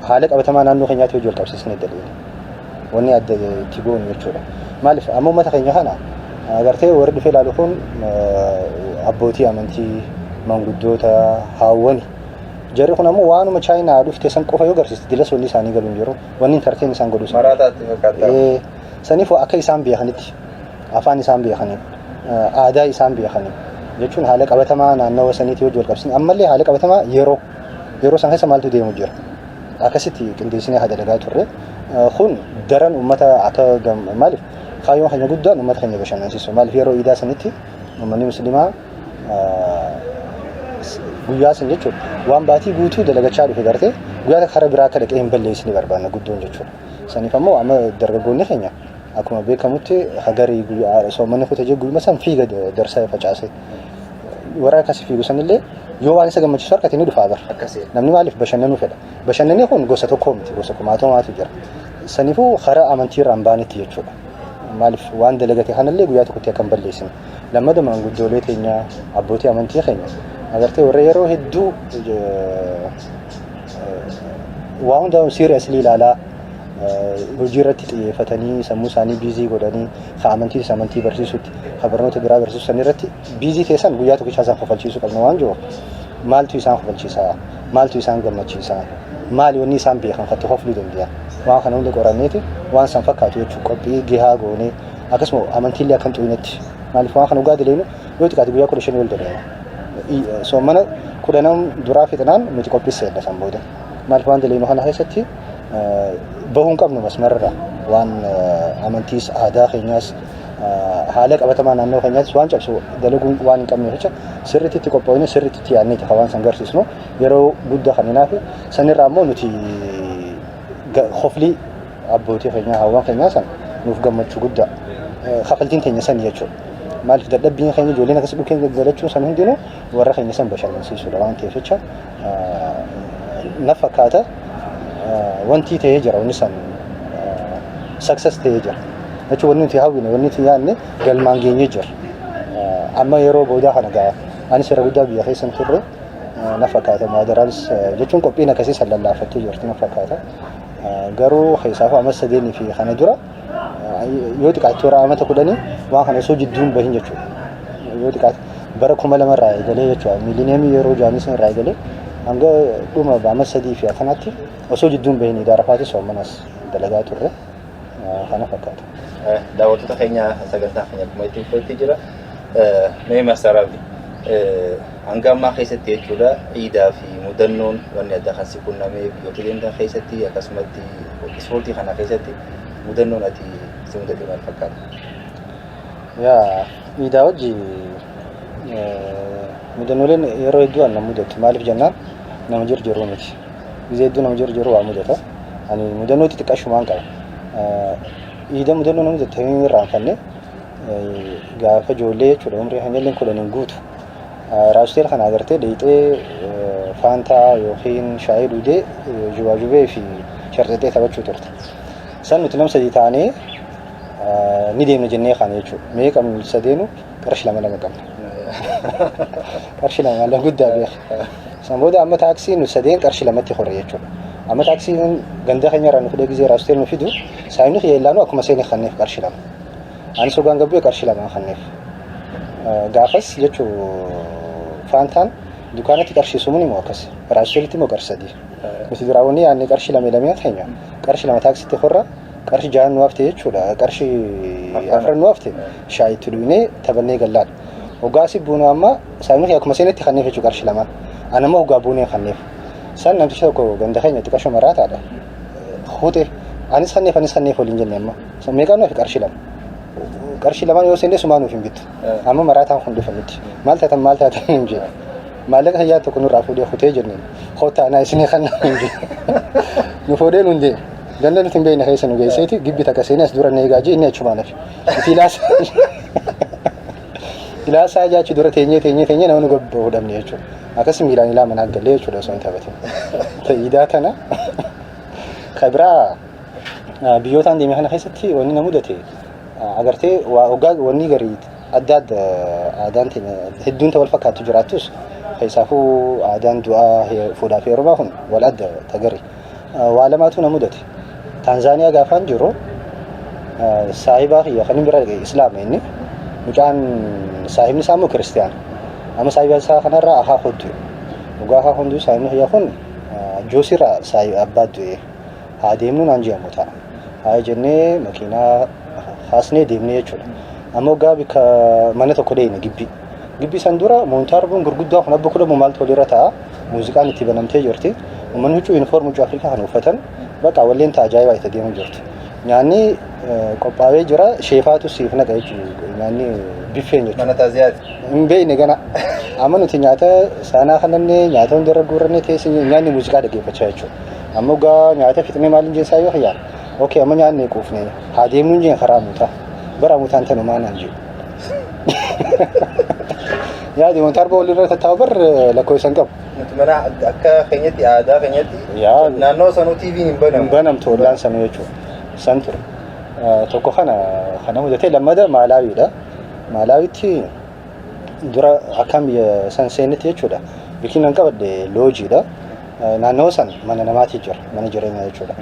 haala qabatamaa naannoo keenyaatti hojii wal qabsiisnee dalee wanni adda itti goonu jechuudha maaliif amma uummata keenya kana agartee warri dhufee ilaalu kun abbootii amantii manguddoota haawwani jarri kun ammoo waanuma chaayinaa dhufte san qofa yoo garsiiste dilas wanni isaanii galuun jiru wanni intarteen isaan godhu maraataatti fakkaata saniif akka isaan beekanitti afaan isaan beekanii aadaa isaan beekanii jechuun haala qabatamaa naannoo saniitti hojii wal qabsiisne ammallee haala qabatamaa yeroo san keessa maaltu deemu jira akkasitti qindeessinee haa dalagaa turre kun daran uummata akka maaliif kaayyoon keenya guddaan uummata keenya bashannansiisu maaliif yeroo iidaa sanitti uummanni musliimaa guyyaa san jechuudha waan baatii guutuu dalagachaa dhufe gartee guyyaa karaa biraa akka dhaqee hin balleessine barbaanna guddoon jechuudha saniif ammoo amma dargaggoonni keenya akkuma beekamutti hagarii guyyaa soommanni kutee guyyaa san fiiga darsaa facaase warra akkasii fiigu sanillee yoo waan isa gammachiisu harkatti ni dhufaa bara namni maaliif bashannanuu fedha bashannanni kun gosa tokkoo miti gosa kumaatamaatu jira saniifuu karaa amantii irraan baanitti jechuudha maaliif waan dalagate kanallee guyyaa tokkotti akka hin balleessine lammada manguddoolee keenya abbootii amantii keenya agartee warra yeroo hedduu waa hundaa seriously ilaalaa hojii irratti xiyyeeffatanii sammuu isaanii biizii godhanii amantii barsiisutti barnoota biraa barsiisan irratti biizii teessan guyyaa tokkicha isaan kofalchiisuu qabna waan jiruuf maaltu isaan kofalchiisaa maaltu isaan gammachiisaa maali wanni isaan beekan katti kofluu danda'a waan kana hunda qoranneeti waan san fakkaatu jechuun qophii gahaa goonee akkasuma amantiillee akka hin xuunetti maaliif waan kana dhugaa dileenu yoo xiqqaate guyyaa 15 ol dadeema soomana 10 duraa fixnaan nuti qophiiseedha san booda maaliif waan dileenu kana keessatti bahuun qabnu masmarra waan amantiis aadaa keenyaas haala qabatamaa naannoo keenyaas waan cabsu dalaguun waan hin qabneef jecha sirriitti itti qophoofne sirriitti itti yaadneeti hawaan san garsiisnu yeroo guddaa kaninaaf sanirraa ammoo nuti hoflii abbootii keenyaa hawaan keenyaa san nuuf gammachuu guddaa kafaltiin keenya san jechuudha maaliif dadhabbiin keenya ijoolleen akkasii dhukkeen gaggalachuun san hundinuu warra keenya san bashannansiisuudha waan ta'eef jecha na fakkaata wanti ta'ee jira wanni san success ta'ee jira jechuun wanni nuti hawwine wanni nuti yaadne galmaan geenyee jira amma yeroo boodaa kana ga'a anis irra guddaa biyya keessan turre na fakkaata maadaraanis jechuun qophiin akkasii san lallaafattee jirti na fakkaata garuu keessaaf amma sadeenii fi kana dura yoo xiqqaatti toora amata 10 waan kana osoo jidduun bahin jechuudha yoo xiqqaatti bara 2000 irraa eegalee jechuudha miilineemii yeroo jaanisan irraa eegalee hanga dhuma amma 3 fi akkanatti osoo jidduun bahin idaarafaatii soommanas dalagaa turre kana fakkaata. Daawwattoota keenya sagantaa keenya akkuma itti fufetti jira mee masaraafi hanga ammaa keessatti jechuudha iidaa fi mudannoon wanni adda kan si qunnamee biyyoota keessatti akkasumatti ispoortii kana keessatti mudannoon ati si mudate maal fakkaata? Yaa iidaa wajji mudannooleen yeroo hedduu an nama mudatu maaliif jennaan nama jirjiru miti gizee hedduu nama jirjiru waa mudata ani mudannoo xixiqqaashumaan qaba iida mudannoo nama mudate hin irraanfanne gaafa ijoollee jechuudha umrii hanyalleen 10 guutu raasuteel kana agartee dheexee faantaa yookiin shaayii duudee jubaajubee fi sharxexee taphachuu turte san nuti nama sadii taanee ni deemna jennee kana jechuudha mee qabnu sadeenu qarshii lama qabna qarshii lama guddaa beeka san booda amma taaksii nu sadeen qarshii lamatti horre jechuudha amma taaksiin ganda keenya irraa nu fidee gizee raasteel nu fidu saayinuu yeellaanu akkuma seenee kanneef qarshii lama ani sogaan gabbee qarshii lama kanneef gaafas jechuu faantaan dukaanatti qarshii sumuun immoo akkas raasteelitti immoo qarshii sadii nuti duraawwanni yaadne qarshii lama lamee keenya qarshii lama taaksitti horra qarshii jahan nu hafte jechuudha qarshii afran nu hafte shaayitti dhuunee taphannee gallaan hoggaasi buunaa amma saayinuu akkuma seenetti kanneef jechuu qarshii lamaan anammoo hoggaa buunee kanneef san namticha tokko ganda keenya xiqqasho maraataadha hute anis kanneef waliin jenne amma meeqaan nuuf qarshii lamaan yoo seenne sumaa nuuf hin bittu amma maraataan kun dhufa miti maal taatan hin jenne maallaqa hayyaa tokko nurraa fuudhee hutee jenneen hoota anaa isinii kan hin jenne nu fuudhee nu hundee ganda nuti hin beekne keessa nu geesseeti gibbi takka seenee as dura neegaa jee inni achumaa nafi ilaasaa jaachi dura teenyee nama nu gabba hodhamne jechuudha akkas miilaan ilaa manaa galee jechuudha osoo hin taphatin ta'iidaa kana kabiraa biyyootaan deemee kana keessatti wanni na mudate agartee wanni garii adda aadaan hedduun ta'u wal fakkaatu jiraattus keessaafuu aadaan du'aa fuudhaa fi heerumaa kun wal adda tagari waa lamaatu na mudate Taanzaaniyaa gaafaan jiru saahibaa kiyya kan bira islaama inni mucaan saahibni isaa immoo kiristiyaana amma saahiba isaa kanarraa ahaa hoddu dhugaa ahaa hunduu saahibni kiyya kun joosirraa saahib abbaa du'e haa deemnu naan jedhamu ta'a haa jennee makiinaa haasnee deemnee jechuudha amma waggaa bika mana tokko deeyne gibbii san dura moontaarbuun gurguddaa kun abba kudhamu maaltu walirra ta'a muuziqaan itti banamtee jirti uummanni huccuu yuunifoormii huccuu afrikaa kan uffatan bakka walleen ta'a ajaa'ibaa itti deemu jirti nyaanni qophaa'ee jira sheefaatu siif naqa jechuudha nyaanni biffeen jechuudha mana taaziyaati hin beekne gana amma nuti nyaata saanaa kanannee nyaata hundarra guurrannee teessee nyaanni muuziqaa dhaggeeffachaa jechuudha amma waggaa nyaata fixnee maaliin jeensaa yoo hiyyaan okay amma nyaanni quufne haa deemnuun jeen karaa muutaa bara muutaan tanumaa naan jiru yaadi moontaarbaa walirra tattaa'u bar lakkoofsan qabu nuti mana akka keenyatti aadaa keenyatti naannoo sanuu TV'n hin banamtu ollaan sanuu jechuudha san ture tokko kana mudatee lammada maalaawiidha maalaawitti dura akkam san seenetti jechuudha bikinan qabadde loojiidha naannoo san mana namaati jira mana jireenyaa jechuudha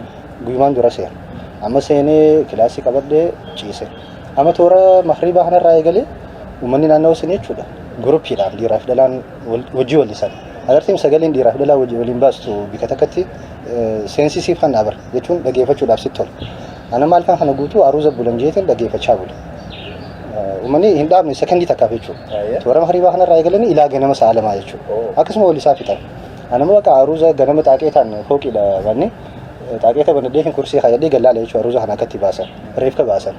guyyumaan dura seena amma seenee kilaasii qabadde ciise amma toora mahriibaa kanarraa eegalee uummanni naannoo san jechuudha guruppiidhaan dhiiraaf dhalaan wajjii wallisan agartiin sagaleen dhiiraaf dhalaa waliin baastu bika takkatti seensisiif kan dhaabara jechuun dhageeffachuudhaaf sitti tola ana maal kan kana guutuu aruuza bulan jeetiin dhageeffachaa bula uummanni hin dhaabne sekondii takkaaf jechuudha toora mahriibaa kanarraa eegalanii ilaa ganama sa'a lamaa jechuudha akkasuma wallisaa fixan anama bakka aruuza ganama xaaqeetaan fooqiidha banne xaaqeeta banadheetiin kursii fayyadee gallaala jechuudha aruuza kana akkatti baasan reefka baasan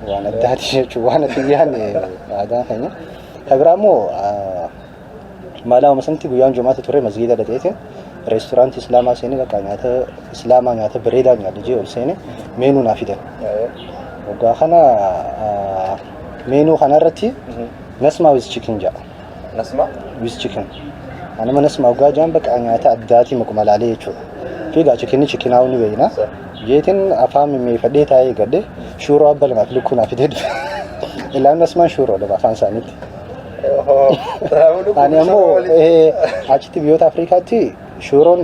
waan addaati jechuudha waan ati yaanne aadaan keenya kabiraa immoo maalaama sanatti guyyaan jumaata ture masgiida dhaqeetiin reesturaantii islaamaa seenee bakka nyaata islaamaa nyaata bareedaa nyaadhe jee ol seenee meenuu naa fidan waggaa kana meenuu kanarratti nasmaa with chicken jedha nasmaa with chicken anama nasmaa waggaa jaan bakka nyaata addaatii maquma laalee jechuudha fiigaa chikinaa ni beeyna jeetiin afaan mimmeeffadhee taa'ee gadde shuuroo abba lamaaf lukkuu naa fidee dhufe illaan nasmaan shuuroo lama afaan isaaniitti ani ammoo achitti biyyoota Afrikaatti shuuroon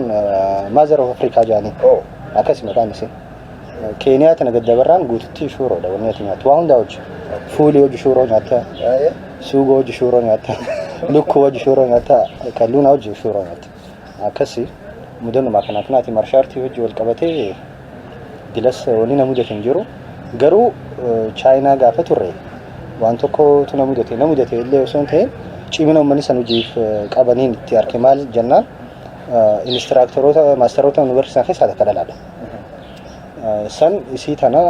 maazar of Afrikaa jaanii akkasi maqaan isee Keeniyaa tana gaddabarraan guututti shuuroodha wanni ati nyaatu waa hundaa hojii fuulii hojii shuuroo nyaatta suugoo hojii shuuroo nyaatta lukkuu hojii shuuroo nyaatta kalluunaa hojii shuuroo nyaatta akkasi mudannumaa kanaati marshaartii hojii wal qabatee gilas wanni na mudate hin jiru garuu chaayinaa gaafa turre waan tokkotu na mudate illee osoo hin ta'in cimina uummanni san hojiif qabaniin itti arge maal jennaan inistiraaktaroota maasteroota yuunivarsiitii keessaa takka dhalaadha. San isii tana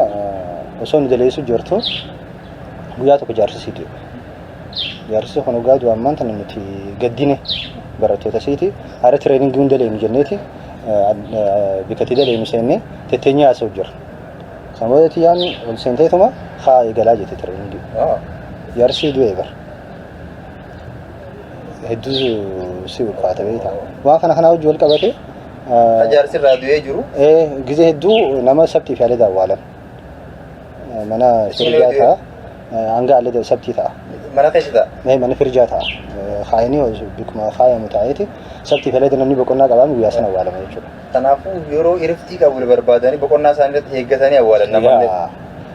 osoo nu daleessu jirtu guyyaa tokko jaarsisii du'e. Jaarsisii kun waggaa du'aa ammaan tana nuti gaddine barattoota isiiti haala tireeningii hunda leenu jenneeti bikkatti daleenu seennee tetteenyaa haasa'u jira. Samooti yaan ol seenteetuma haa eegalaa jette tireeningii. Jaarsisii du'e bara. Hedduu si ulfaata beektaa. Waan kana hojii wal qabate Jaarsirraa du'ee jiru. Gizee hedduu nama sabtii fi haala daawwalan. Mana hiriyaa ta'a. hanga allee sabtii ta'a. Mana keessa ta'a. Mana firjaa ta'a. Kaayanii bikkuma faayamu ta'eeti sabtii fayyada namni boqonnaa qaban guyyaa sana awwaalama jechuudha. Kanaafuu yeroo iriftii qabu barbaadanii boqonnaa isaanii irratti eeggatanii awwaalan namoonni.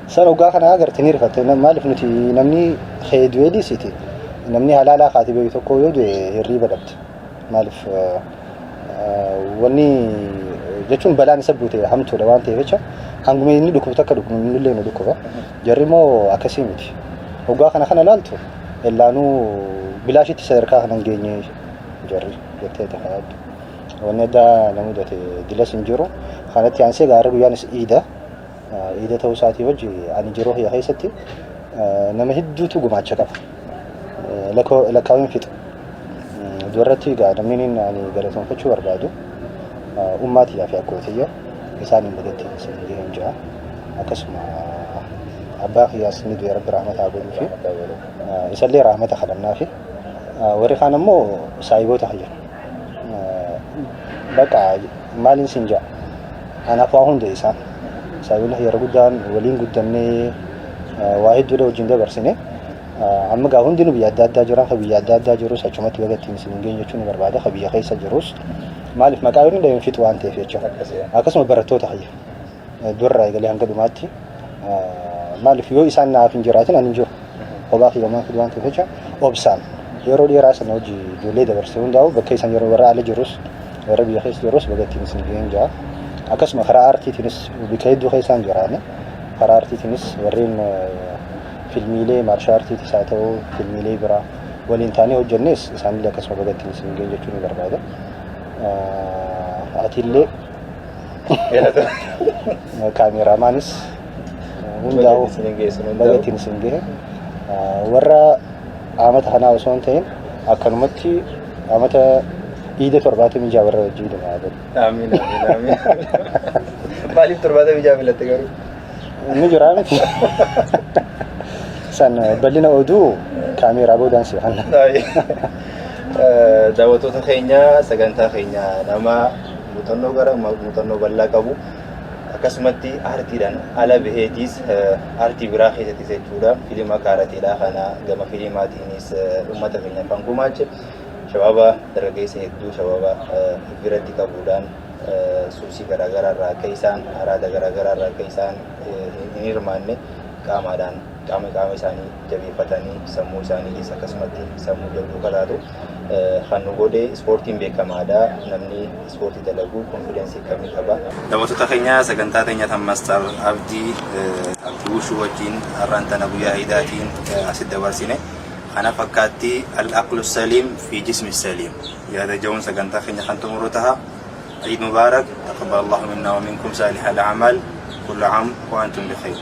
Sana dhugaa kana agartanii rifatte maaliif nuti namni heeduweeliisiti namni halaalaa kaatibee tokko yoo du'e hirriiba dhabde maaliif wanni jechuun balaan isa buute hamtuudha waan ta'eef jecha hanguma inni dhukkubu takka dhukkubu inni illee nu dhukkuba jarri immoo akkasii miti dhugaa kana ilaaltu illaanuu bilaashitti sadarkaa kana hin geenye jarri jettee tafaaddu wanni addaa nama mudate dilas hin jiru kanatti aansee gaarri guyyaanis iida ta'uu isaatii wajji ani jiruu hiyya keessatti nama hedduutu gumaacha qaba lakkaawwan fixu duratti egaa namni ani galateeffachuu barbaadu ummatiidhaa fi akkootiyya isaan hin bagatee isin ga'een jira akkasuma abbaa kiyyaas ni du'e rabbi rahmataa godhuu fi isallee rahmata kadhannaa fi warri kaan ammoo saayiboota kiyya bakka maaliin siin ja'a anaaf waa hunda isaan saayibota yeroo guddaan waliin guddannee waa hedduudha wajjin dabarsine amma gaa hundi nu biyya adda addaa jiran ka biyya adda addaa jirus achumatti bagattiin isin ga'een jechuun ni barbaada ka biyya keessa jirus maaliif maqaa yoonni dhabeen fixu waan ta'eef jechuudha akkasuma barattoota kiyya durraa eegalee hanga dhumaatti maaliif yoo isaan naaf hin jiraatin ani hin jiru kophaa kiyyamaan fidu waan ta'eef jecha obsaan yeroo dheeraa sana hojii ijoollee dabarsee hundaa'u bakka isaan yeroo warra ala jirus warra biyya keessa jirus bagattiin isin ga'een jira akkasuma karaa aartiitiinis bika hedduu keessaan jiraane karaa aartiitiinis warreen filmiilee maarshaa aartiitis haa ta'u filmiilee biraa waliin taanee hojjennes isaanillee akkasuma bagattiin isin ga'een jechuu ni barbaada. Atillee kaameeraamaanis hundaa'u bagattiin isin gahe warra amata kanaa osoo hin ta'in akkanumatti amata iida 76 warra wajjin dhumaa. Amiin. Maaliif 76 filatte garuu? Inni jiraa miti. San bal'ina oduu kaameeraa boodaan si hanna. Daawwattoota keenya sagantaa keenya nama muuxannoo bal'aa qabu akkasumatti aartiidhaan ala baheetiis aartii biraa keessattis jechuudha fiilima kaarateedha kana gama fiilimaatiinis uummata keenya afaan gumaache shababa dargaggeessa hedduu shababa biratti qabuudhaan suusii garaagaraa irraa akka isaan araada garaagaraa irraa akka isaan hin hirmaanne qaamaadhaan qaama isaanii jabeeffatanii sammuu isaaniitis akkasumatti sammuu jabduu kataatu kan nu godhe ispoortiin beekamaadha namni ispoortii dalagu konfidensii akkamii qaba. Daawwattoota keenya sagantaa teenya Maastar Abdii Wushuu wajjin har'aan tana guyyaa iidaatiin asitti dabarsine kana fakkaatti al-aqlu saliim fi jismi saliim yaada jawwan sagantaa keenya kan xumuru taha. عيد مبارك تقبل الله منا ومنكم صالح الأعمال كل عام وأنتم بخير.